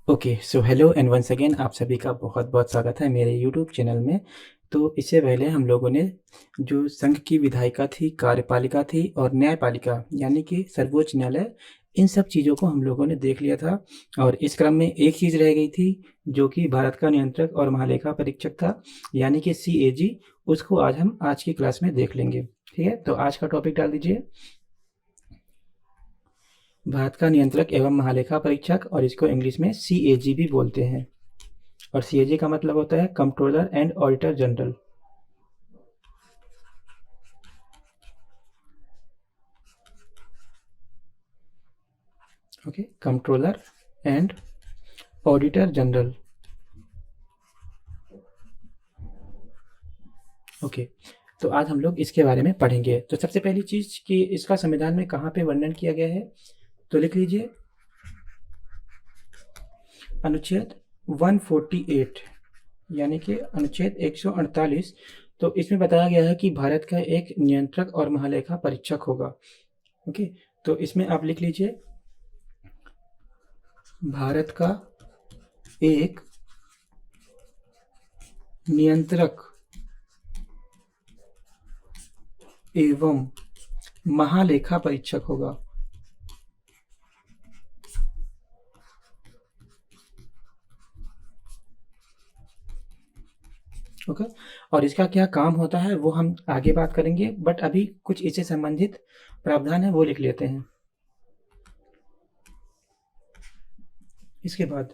Okay, so hello and once again आप सभी का बहुत-बहुत स्वागत है मेरे यूट्यूब चैनल में। तो इससे पहले हम लोगों ने जो संघ की विधायिका थी, कार्यपालिका थी और न्यायपालिका यानी कि सर्वोच्च न्यायालय, इन सब चीज़ों को हम लोगों ने देख लिया था। और इस क्रम में एक चीज़ रह गई थी जो कि भारत का नियंत्रक और महालेखा परीक्षक था, यानी कि सीएजी। उसको आज हम आज की क्लास में देख लेंगे। ठीक है, तो आज का टॉपिक डाल दीजिए, भारत का नियंत्रक एवं महालेखा परीक्षक, और इसको इंग्लिश में सीएजी भी बोलते हैं। और सीएजी का मतलब होता है controller and auditor general. Okay, controller and auditor general. Okay, तो आज हम लोग इसके बारे में पढ़ेंगे। तो सबसे पहली चीज कि इसका संविधान में कहाँ पे वर्णन किया गया है, तो लिख लीजिए अनुच्छेद 148 यानी कि अनुच्छेद 148। तो इसमें बताया गया है कि भारत का एक नियंत्रक और महालेखा परीक्षक होगा। ओके, तो इसमें आप लिख लीजिए भारत का एक नियंत्रक एवं महालेखा परीक्षक होगा। ओके, और इसका क्या काम होता है वो हम आगे बात करेंगे, बट अभी कुछ इससे संबंधित प्रावधान है वो लिख लेते हैं। इसके बाद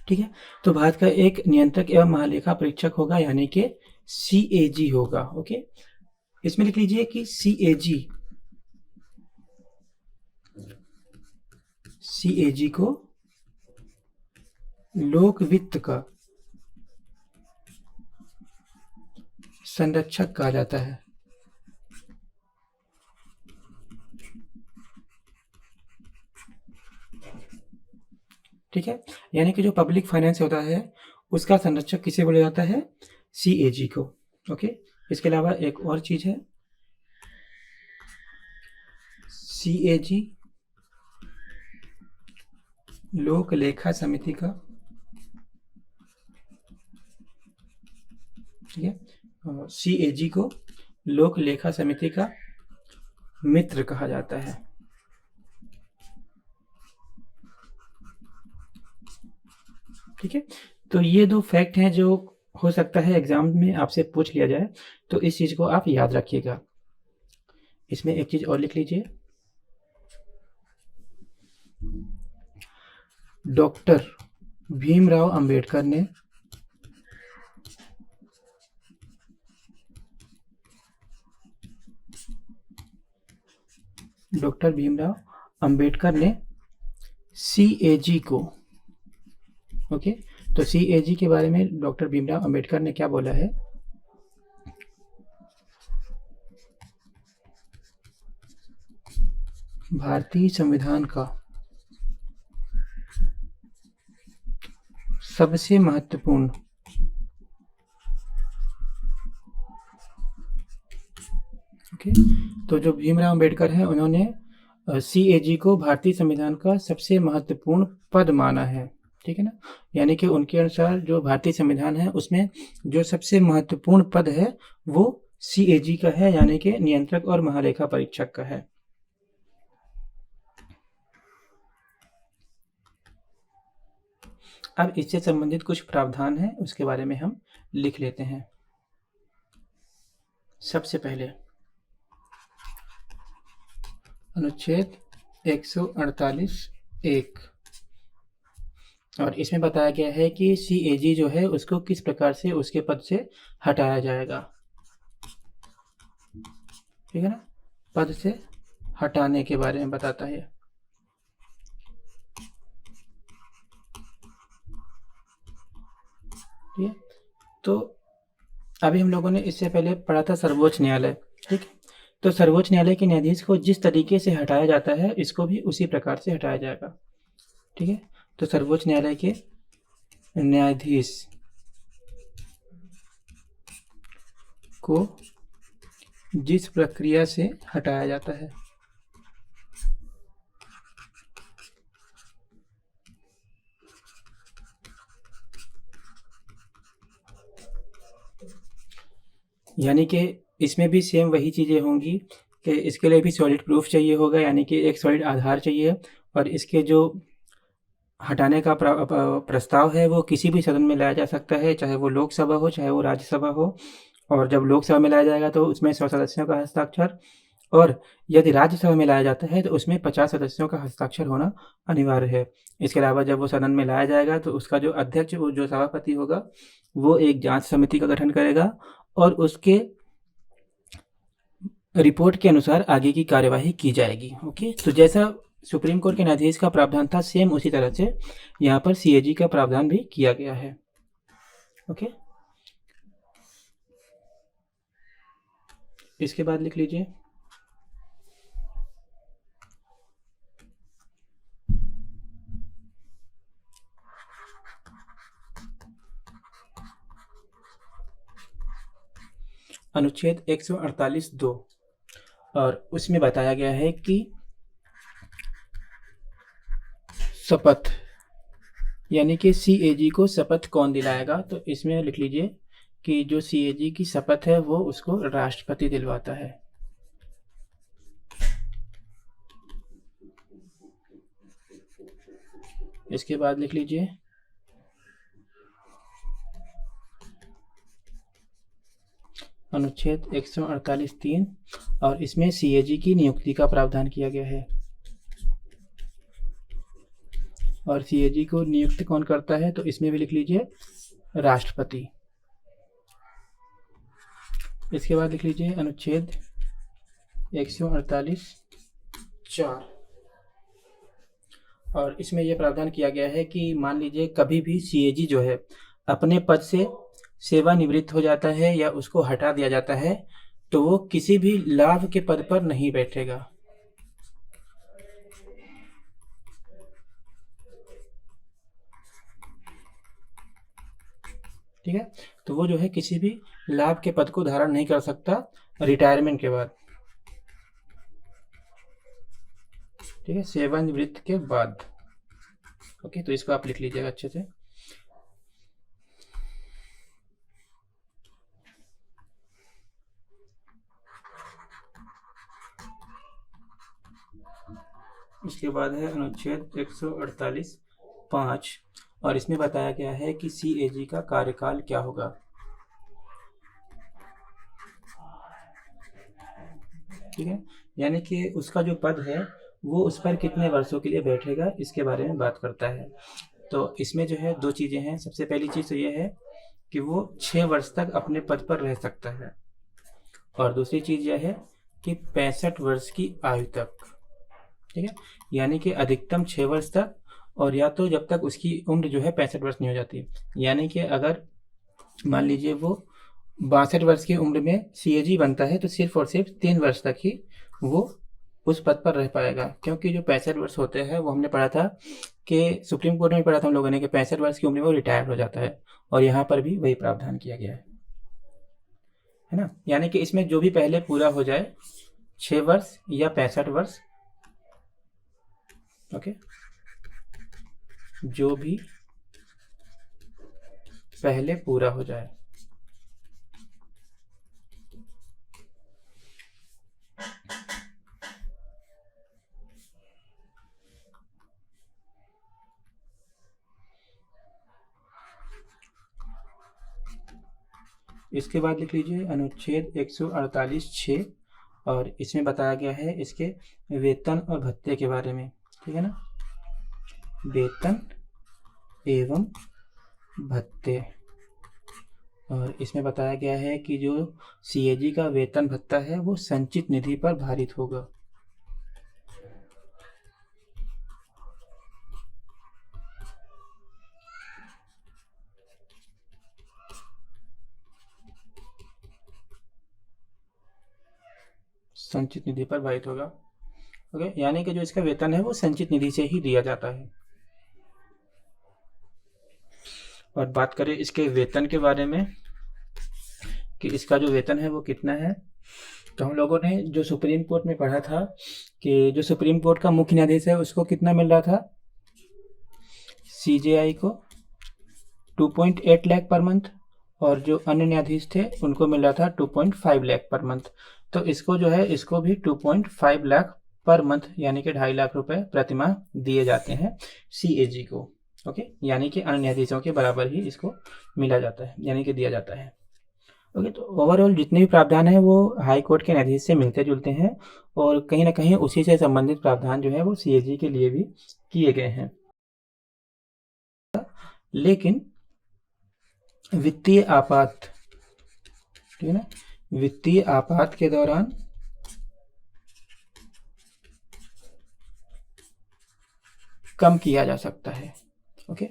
ठीक है, तो भारत का एक नियंत्रक एवं महालेखा परीक्षक होगा यानी कि सीएजी होगा। ओके, इसमें लिख लीजिए कि सीएजी को लोक वित्त का संरक्षक कहा जाता है। ठीक है, यानी कि जो पब्लिक फाइनेंस होता है उसका संरक्षक किसे बोला जाता है, सीएजी को। ओके, इसके अलावा एक और चीज है, सीएजी लोक लेखा समिति का, ठीक है, सीएजी को लोक लेखा समिति का मित्र कहा जाता है। ठीक है, तो ये दो फैक्ट हैं जो हो सकता है एग्जाम में आपसे पूछ लिया जाए, तो इस चीज को आप याद रखिएगा। इसमें एक चीज और लिख लीजिए, डॉक्टर भीमराव अंबेडकर ने सीएजी को, ओके, तो सीएजी के बारे में डॉक्टर भीमराव अंबेडकर ने क्या बोला है, भारतीय संविधान का सबसे महत्वपूर्ण ओके, तो जो भीमराव अंबेडकर हैं उन्होंने सीएजी को भारतीय संविधान का सबसे महत्वपूर्ण पद माना है। ठीक है ना, यानी कि उनके अनुसार जो भारतीय संविधान है उसमें जो सबसे महत्वपूर्ण पद है वो सीएजी का है, यानी कि नियंत्रक और महालेखा परीक्षक का है। अब इससे संबंधित कुछ प्रावधान है उसके बारे में हम लिख लेते हैं। सबसे पहले अनुच्छेद 148(1), और इसमें बताया गया है कि सीएजी जो है उसको किस प्रकार से उसके पद से हटाया जाएगा। ठीक है ना, पद से हटाने के बारे में बताता है। ठीक है, तो अभी हम लोगों ने इससे पहले पढ़ा था सर्वोच्च न्यायालय। ठीक, तो सर्वोच्च न्यायालय के न्यायाधीश को जिस तरीके से हटाया जाता है इसको भी उसी प्रकार से हटाया जाएगा। ठीक है, तो सर्वोच्च न्यायालय के न्यायाधीश को जिस प्रक्रिया से हटाया जाता है यानी कि इसमें भी सेम वही चीज़ें होंगी कि इसके लिए भी सॉलिड प्रूफ चाहिए होगा, यानी कि एक सॉलिड आधार चाहिए, और इसके जो हटाने का प्रस्ताव है वो किसी भी सदन में लाया जा सकता है, चाहे वो लोकसभा हो चाहे वो राज्यसभा हो। और जब लोकसभा में लाया जाएगा तो उसमें 100 सदस्यों का हस्ताक्षर, और यदि राज्यसभा में लाया जाता है तो उसमें 50 सदस्यों का हस्ताक्षर होना अनिवार्य है। इसके अलावा जब वो सदन में लाया जाएगा तो उसका जो अध्यक्ष, वो जो सभापति होगा, वो एक जांच समिति का गठन करेगा और उसके रिपोर्ट के अनुसार आगे की कार्यवाही की जाएगी। ओके, तो जैसा सुप्रीम कोर्ट के न्यायाधीश का प्रावधान था, सेम उसी तरह से यहाँ पर सीएजी का प्रावधान भी किया गया है। ओके, इसके बाद लिख लीजिए अनुच्छेद 148(2), और उसमें बताया गया है कि शपथ, यानी कि सीएजी को शपथ कौन दिलाएगा। तो इसमें लिख लीजिए कि जो सीएजी की शपथ है वो उसको राष्ट्रपति दिलवाता है। इसके बाद लिख लीजिए अनुच्छेद 148(3), और इसमें सीएजी की नियुक्ति का प्रावधान किया गया है। और सीएजी को नियुक्त कौन करता है, तो इसमें भी लिख लीजिए राष्ट्रपति। इसके बाद लिख लीजिए अनुच्छेद 148(4), और इसमें यह प्रावधान किया गया है कि मान लीजिए कभी भी सीएजी जो है अपने पद से सेवानिवृत्त हो जाता है या उसको हटा दिया जाता है तो वो किसी भी लाभ के पद पर नहीं बैठेगा। ठीक है, तो वो जो है किसी भी लाभ के पद को धारण नहीं कर सकता रिटायरमेंट के बाद। ठीक है, सेवानिवृत्त के बाद। ओके, तो इसको आप लिख लीजिएगा अच्छे से। इसके बाद है अनुच्छेद 148(5), और इसमें बताया गया है कि सीएजी का कार्यकाल क्या होगा। ठीक है, यानी कि उसका जो पद है वो उस पर कितने वर्षों के लिए बैठेगा, इसके बारे में बात करता है। तो इसमें जो है दो चीज़ें हैं। सबसे पहली चीज़ तो ये है कि वो 6 वर्ष तक अपने पद पर रह सकता है, और दूसरी चीज़ यह है कि 65 वर्ष की आयु तक। ठीक है, यानी कि अधिकतम 6 वर्ष तक, और या तो जब तक उसकी उम्र जो है 65 वर्ष नहीं हो जाती। यानी कि अगर मान लीजिए वो 62 वर्ष की उम्र में सीएजी बनता है तो सिर्फ और सिर्फ 3 वर्ष तक ही वो उस पद पर रह पाएगा, क्योंकि जो 65 वर्ष होते हैं वो हमने पढ़ा था कि सुप्रीम कोर्ट में पढ़ा था हम लोगों ने कि 65 वर्ष की उम्र में वो रिटायर हो जाता है, और यहाँ पर भी वही प्रावधान किया गया है ना। यानी कि इसमें जो भी पहले पूरा हो जाए, 6 वर्ष या 65 वर्ष, ओके, जो भी पहले पूरा हो जाए। इसके बाद लिख लीजिए अनुच्छेद 148(6), और इसमें बताया गया है इसके वेतन और भत्ते के बारे में। ठीक है ना, वेतन एवं भत्ते। और इसमें बताया गया है कि जो सीएजी का वेतन भत्ता है वो संचित निधि पर भारित होगा। संचित निधि पर भारित होगा। ओके, यानी कि जो इसका वेतन है वो संचित निधि से ही दिया जाता है। और बात करें इसके वेतन के बारे में कि इसका जो वेतन है वो कितना है, तो हम लोगों ने जो सुप्रीम कोर्ट में पढ़ा था कि जो सुप्रीम कोर्ट का मुख्य न्यायाधीश है उसको कितना मिल रहा था, सीजेआई को 2.8 लाख पर मंथ, और जो अन्य न्यायाधीश थे उनको मिल रहा था 2.5 लाख पर मंथ। तो इसको जो है इसको भी 2.5 लाख पर मंथ यानी कि 2.5 लाख रुपए प्रतिमाह दिए जाते हैं CAG को। ओके, यानी कि अन्य न्यायाधीशों के बराबर ही इसको मिला जाता है यानी कि दिया जाता है। ओके, तो ओवरऑल जितने भी प्रावधान हैं वो हाई कोर्ट के न्यायाधीश से मिलते जुलते हैं और कहीं ना कहीं उसी से संबंधित प्रावधान जो है वो CAG के लिए भी किए गए हैं। लेकिन वित्तीय आपात, ठीक है ना, वित्तीय आपात के दौरान कम किया जा सकता है। ओके,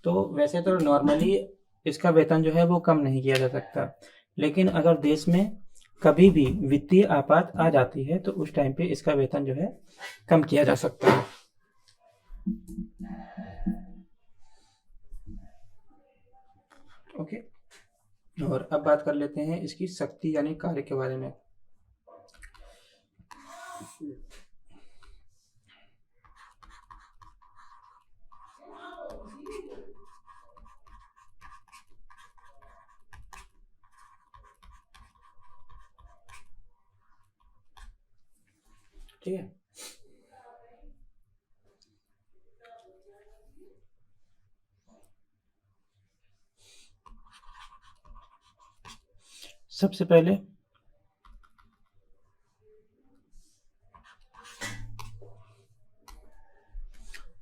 तो वैसे तो नॉर्मली इसका वेतन जो है वो कम नहीं किया जा सकता, लेकिन अगर देश में कभी भी वित्तीय आपात आ जाती है तो उस टाइम पे इसका वेतन जो है कम किया जा सकता है। ओके, और अब बात कर लेते हैं इसकी शक्ति यानी कार्य के बारे में। ठीक है, सबसे पहले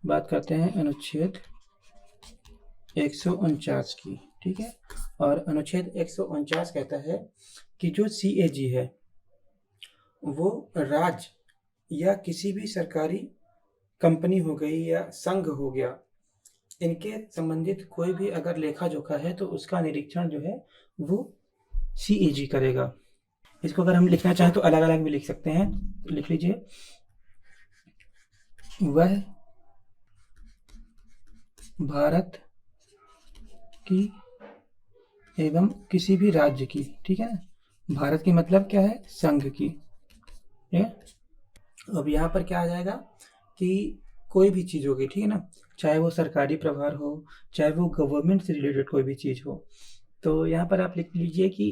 बात करते हैं अनुच्छेद 149 की। ठीक है, और अनुच्छेद 149 कहता है कि जो CAG है वो राज्य या किसी भी सरकारी कंपनी हो गई या संघ हो गया, इनके संबंधित कोई भी अगर लेखा जोखा है तो उसका निरीक्षण जो है वो CAG करेगा। इसको अगर हम लिखना चाहें तो अलग अलग भी लिख सकते हैं, तो लिख लीजिए, वह भारत की एवं किसी भी राज्य की, ठीक है ना, भारत की मतलब क्या है, संघ की। ठीक है, अब यहाँ पर क्या आ जाएगा कि कोई भी चीज़ होगी, ठीक है ना, चाहे वो सरकारी प्रभार हो, चाहे वो गवर्नमेंट से रिलेटेड कोई भी चीज़ हो, तो यहाँ पर आप लिख लीजिए कि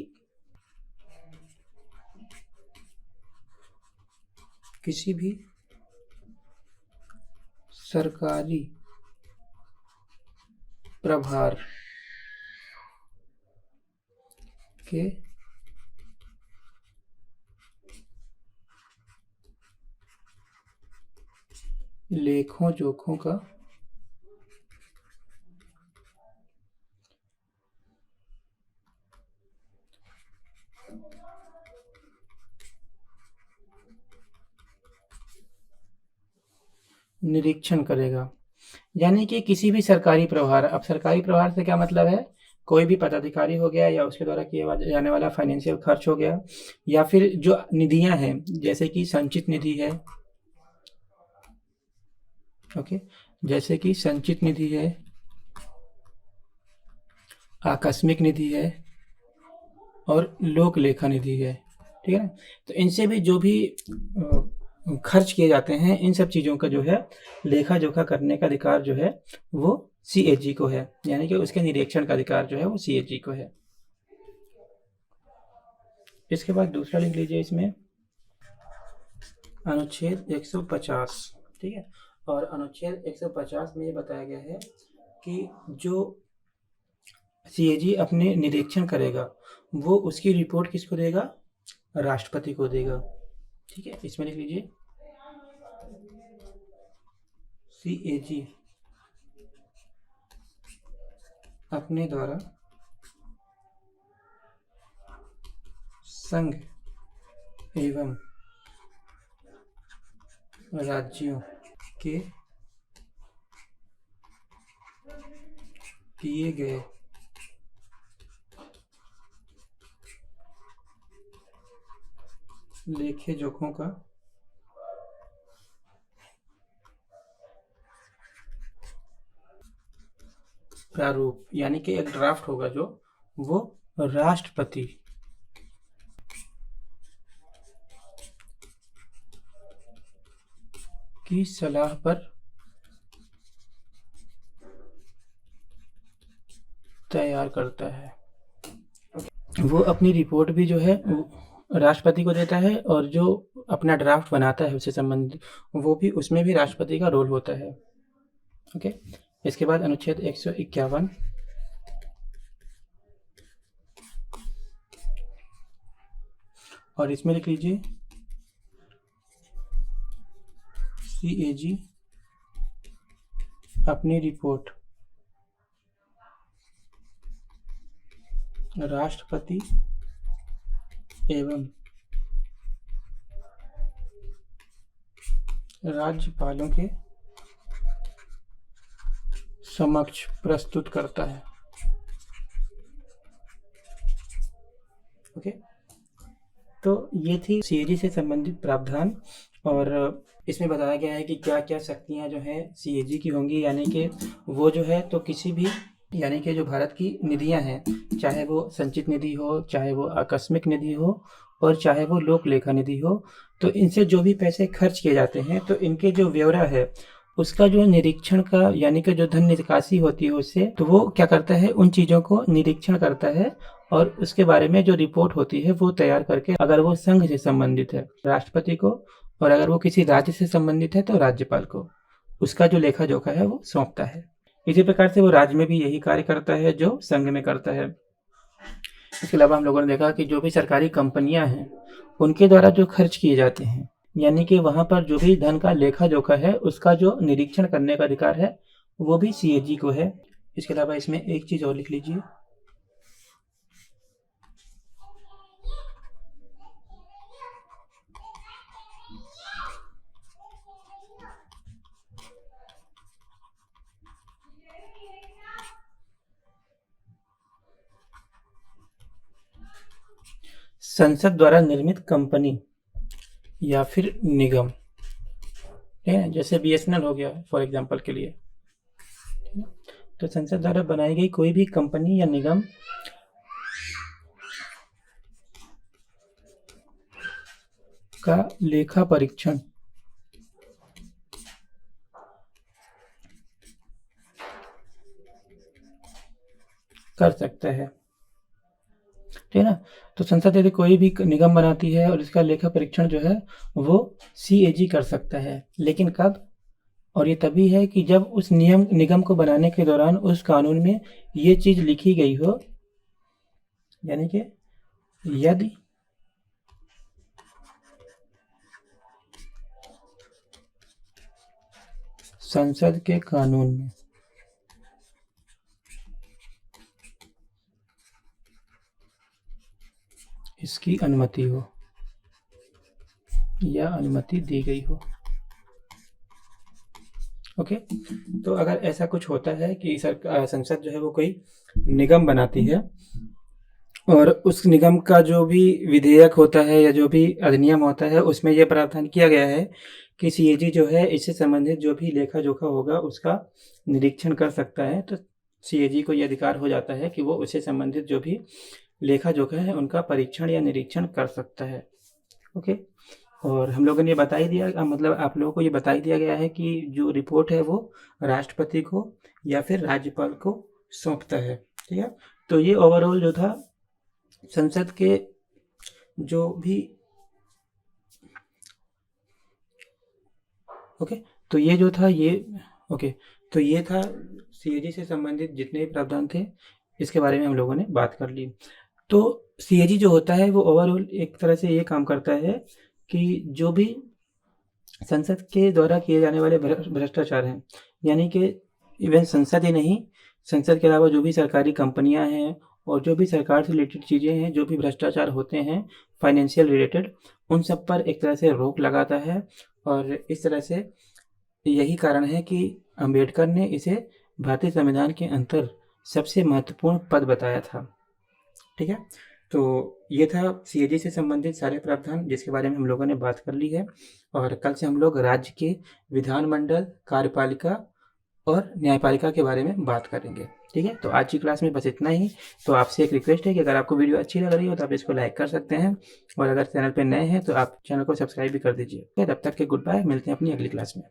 किसी भी सरकारी प्रभार के लेखों जोखों का निरीक्षण करेगा। यानी कि किसी भी सरकारी प्रभार, अब सरकारी प्रभार से क्या मतलब है, कोई भी पदाधिकारी हो गया या उसके द्वारा किया जाने वाला फाइनेंशियल खर्च हो गया, या फिर जो निधियां हैं जैसे कि संचित निधि है, ओके, जैसे कि संचित निधि है, आकस्मिक निधि है और लोक लेखा निधि है। ठीक है ना, तो इनसे भी जो भी खर्च किए जाते हैं, इन सब चीज़ों का जो है लेखा जोखा करने का अधिकार जो है वो CAG को है, यानी कि उसके निरीक्षण का अधिकार जो है वो CAG को है। इसके बाद दूसरा लिख लीजिए इसमें अनुच्छेद 150। ठीक है, और अनुच्छेद 150 में ये बताया गया है कि जो CAG अपने निरीक्षण करेगा वो उसकी रिपोर्ट किसको देगा, राष्ट्रपति को देगा। ठीक है, इसमें लिख लीजिए CAG अपने द्वारा संघ एवं राज्यों के किए गए लेखे जोखों का प्रारूप, यानी कि एक ड्राफ्ट होगा जो वो राष्ट्रपति की सलाह पर तैयार करता है। वो अपनी रिपोर्ट भी जो है राष्ट्रपति को देता है, और जो अपना ड्राफ्ट बनाता है उससे संबंधित वो भी, उसमें भी राष्ट्रपति का रोल होता है। ओके, इसके बाद अनुच्छेद 151, और इसमें लिख लीजिए CAG अपनी रिपोर्ट राष्ट्रपति एवं राज्यपालों के समक्ष प्रस्तुत करता है। ओके, तो ये थी CAG से संबंधित प्रावधान, और इसमें बताया गया है कि क्या क्या शक्तियां जो है CAG की होंगी, यानी कि वो जो है तो किसी भी, यानी कि जो भारत की निधियां हैं, चाहे वो संचित निधि हो, चाहे वो आकस्मिक निधि हो, और चाहे वो लोक लेखा निधि हो, तो इनसे जो भी पैसे खर्च किए जाते हैं तो इनके जो ब्यौरा है उसका जो निरीक्षण का, यानी कि जो धन निकासी होती है उससे, तो वो क्या करता है, उन चीज़ों को निरीक्षण करता है, और उसके बारे में जो रिपोर्ट होती है वो तैयार करके, अगर वो संघ से संबंधित है राष्ट्रपति को, और अगर वो किसी राज्य से संबंधित है तो राज्यपाल को उसका जो लेखा जोखा है वो सौंपता है। इसी प्रकार से वो राज्य में भी यही कार्य करता है जो संघ में करता है। इसके अलावा हम लोगों ने देखा कि जो भी सरकारी कंपनियां हैं उनके द्वारा जो खर्च किए जाते हैं, यानी कि वहां पर जो भी धन का लेखा जोखा है उसका जो निरीक्षण करने का अधिकार है वो भी CAG को है। इसके अलावा इसमें एक चीज और लिख लीजिए, संसद द्वारा निर्मित कंपनी या फिर निगम, ठीक है, जैसे BSNL हो गया फॉर एग्जांपल के लिए, तो संसद द्वारा बनाई गई कोई भी कंपनी या निगम का लेखा परीक्षण कर सकता है, ठीक है ना। तो संसद यदि कोई भी निगम बनाती है और इसका लेखा परीक्षण जो है वो CAG कर सकता है, लेकिन कब, और ये तभी है कि जब उस निगम को बनाने के दौरान उस कानून में ये चीज लिखी गई हो, यानी कि यदि संसद के कानून में इसकी अनुमति हो या अनुमति दी गई हो। ओके, तो अगर ऐसा कुछ होता है कि संसद जो है वो कोई निगम बनाती है, और उस निगम का जो भी विधेयक होता है या जो भी अधिनियम होता है उसमें यह प्रावधान किया गया है कि CAG जो है इससे संबंधित जो भी लेखा जोखा होगा उसका निरीक्षण कर सकता है, तो CAG को यह अधिकार हो जाता है कि वो उससे संबंधित जो भी लेखा जोखा है उनका परीक्षण या निरीक्षण कर सकता है। ओके, और हम लोगों ने ये बता ही दिया, मतलब आप लोगों को ये बता ही दिया गया है कि जो रिपोर्ट है वो राष्ट्रपति को या फिर राज्यपाल को सौंपता है, ठीक है। तो ये ओवरऑल जो था संसद के जो भी, ओके, तो ये जो था ये, ओके, तो ये था CAG से संबंधित जितने भी प्रावधान थे इसके बारे में हम लोगों ने बात कर ली। तो CAG जो होता है वो ओवरऑल एक तरह से ये काम करता है कि जो भी संसद के द्वारा किए जाने वाले भ्रष्टाचार हैं, यानी कि इवन संसद ही नहीं, संसद के अलावा जो भी सरकारी कंपनियां हैं और जो भी सरकार से रिलेटेड चीज़ें हैं, जो भी भ्रष्टाचार होते हैं फाइनेंशियल रिलेटेड, उन सब पर एक तरह से रोक लगाता है। और इस तरह से यही कारण है कि अंबेडकर ने इसे भारतीय संविधान के अंतर सबसे महत्वपूर्ण पद बताया था, ठीक है। तो ये था CAG से संबंधित सारे प्रावधान जिसके बारे में हम लोगों ने बात कर ली है, और कल से हम लोग राज्य के विधानमंडल, कार्यपालिका और न्यायपालिका के बारे में बात करेंगे, ठीक है। तो आज की क्लास में बस इतना ही। तो आपसे एक रिक्वेस्ट है कि अगर आपको वीडियो अच्छी लग रही हो तो आप इसको लाइक कर सकते हैं, और अगर चैनल पर नए हैं तो आप चैनल को सब्सक्राइब भी कर दीजिए। तब तक के गुड बाय, मिलते हैं अपनी अगली क्लास में।